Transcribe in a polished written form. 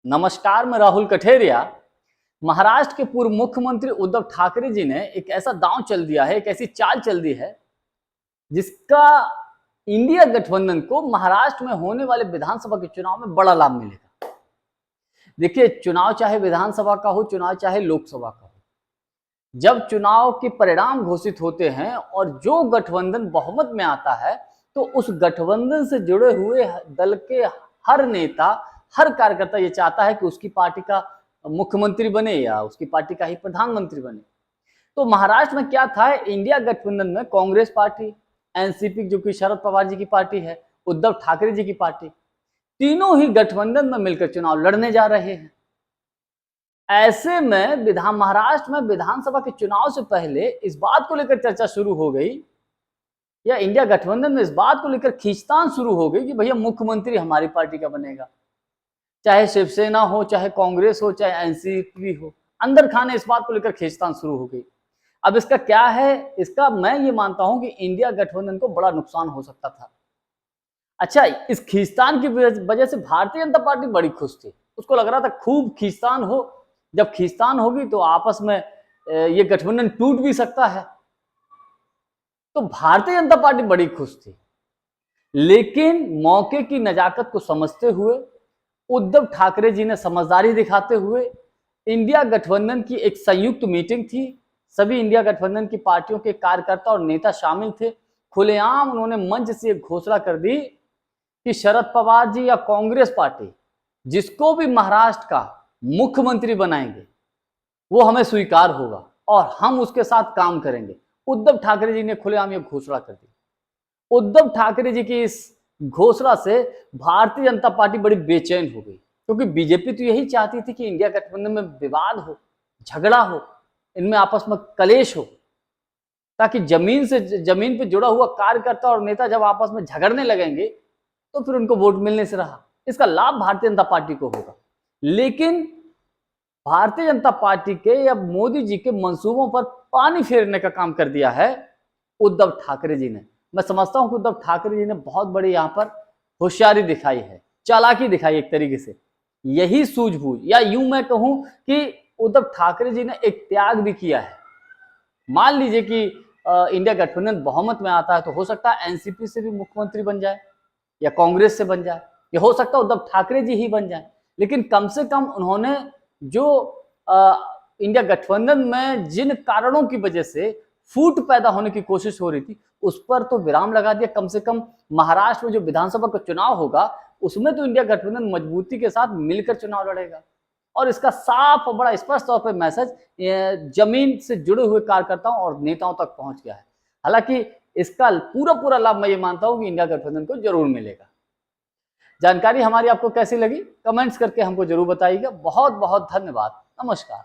नमस्कार, मैं राहुल कठेरिया। महाराष्ट्र के पूर्व मुख्यमंत्री उद्धव ठाकरे जी ने एक ऐसा दांव चल दिया है, एक ऐसी चाल चल दी है, जिसका इंडिया गठबंधन को महाराष्ट्र में होने वाले विधानसभा के चुनाव में बड़ा लाभ मिलेगा। देखिए, चुनाव चाहे विधानसभा का हो, चुनाव चाहे लोकसभा का हो, जब चुनाव के परिणाम घोषित होते हैं और जो गठबंधन बहुमत में आता है, तो उस गठबंधन से जुड़े हुए दल के हर नेता, हर कार्यकर्ता ये चाहता है कि उसकी पार्टी का मुख्यमंत्री बने या उसकी पार्टी का ही प्रधानमंत्री बने। तो महाराष्ट्र में क्या था, इंडिया गठबंधन में कांग्रेस पार्टी, एनसीपी जो कि शरद पवार जी की पार्टी है, उद्धव ठाकरे जी की पार्टी, तीनों ही गठबंधन में मिलकर चुनाव लड़ने जा रहे हैं। ऐसे में महाराष्ट्र में विधानसभा के चुनाव से पहले इस बात को लेकर चर्चा शुरू हो गई, या इंडिया गठबंधन में इस बात को लेकर खींचतान शुरू हो गई कि भैया मुख्यमंत्री हमारी पार्टी का बनेगा। चाहे शिवसेना हो, चाहे कांग्रेस हो, चाहे एनसीपी हो, अंदर खाने इस बात को लेकर खींचतान शुरू हो गई। अब इसका क्या है, इसका मैं ये मानता हूं कि इंडिया गठबंधन को बड़ा नुकसान हो सकता था। अच्छा, इस खींचतान की वजह से भारतीय जनता पार्टी बड़ी खुश थी। उसको लग रहा था खूब खींचतान हो, जब खींचतान होगी तो आपस में ये गठबंधन टूट भी सकता है। तो भारतीय जनता पार्टी बड़ी खुश थी, लेकिन मौके की नजाकत को समझते हुए उद्धव ठाकरे जी ने समझदारी दिखाते हुए इंडिया गठबंधन की एक संयुक्त मीटिंग थी। सभी इंडिया गठबंधन की पार्टियों के कार्यकर्ता और नेता शामिल थे। खुलेआम उन्होंने मंच से एक घोषणा कर दी कि शरद पवार जी या कांग्रेस पार्टी जिसको भी महाराष्ट्र का मुख्यमंत्री बनाएंगे वो हमें स्वीकार होगा और हम उसके साथ काम करेंगे। उद्धव ठाकरे जी ने खुलेआम ये घोषणा कर दी। उद्धव ठाकरे जी की इस घोषणा से भारतीय जनता पार्टी बड़ी बेचैन हो गई, क्योंकि बीजेपी तो यही चाहती थी कि इंडिया गठबंधन में विवाद हो, झगड़ा हो, इनमें आपस में कलेश हो, ताकि जमीन पे जुड़ा हुआ कार्यकर्ता और नेता जब आपस में झगड़ने लगेंगे तो फिर उनको वोट मिलने से रहा, इसका लाभ भारतीय जनता पार्टी को होगा। लेकिन भारतीय जनता पार्टी के या मोदी जी के मंसूबों पर पानी फेरने का काम कर दिया है उद्धव ठाकरे जी ने। मैं समझता हूं कि उद्धव ठाकरे जी ने बहुत बड़ी यहां पर होशियारी दिखाई है, चालाकी दिखाई एक तरीके से। यही सूझबूझ, या यूं मैं कहूं कि उद्धव ठाकरे जी ने एक त्याग भी किया है। मान लीजिए कि इंडिया गठबंधन बहुमत में आता है, तो हो सकता है एनसीपी से भी मुख्यमंत्री बन जाए या कांग्रेस से बन जाए, या हो सकता है उद्धव ठाकरे जी ही बन जाए। लेकिन कम से कम उन्होंने जो इंडिया गठबंधन में जिन कारणों की वजह से फूट पैदा होने की कोशिश हो रही थी, उस पर तो विराम लगा दिया। कम से कम महाराष्ट्र में जो विधानसभा का चुनाव होगा उसमें तो इंडिया गठबंधन मजबूती के साथ मिलकर चुनाव लड़ेगा। और इसका साफ और बड़ा स्पष्ट तौर पर मैसेज जमीन से जुड़े हुए कार्यकर्ताओं और नेताओं तक पहुंच गया है। हालांकि इसका पूरा पूरा लाभ मैं ये मानता हूं कि इंडिया गठबंधन को जरूर मिलेगा। जानकारी हमारी आपको कैसी लगी, कमेंट्स करके हमको जरूर बताइएगा। बहुत बहुत धन्यवाद। नमस्कार।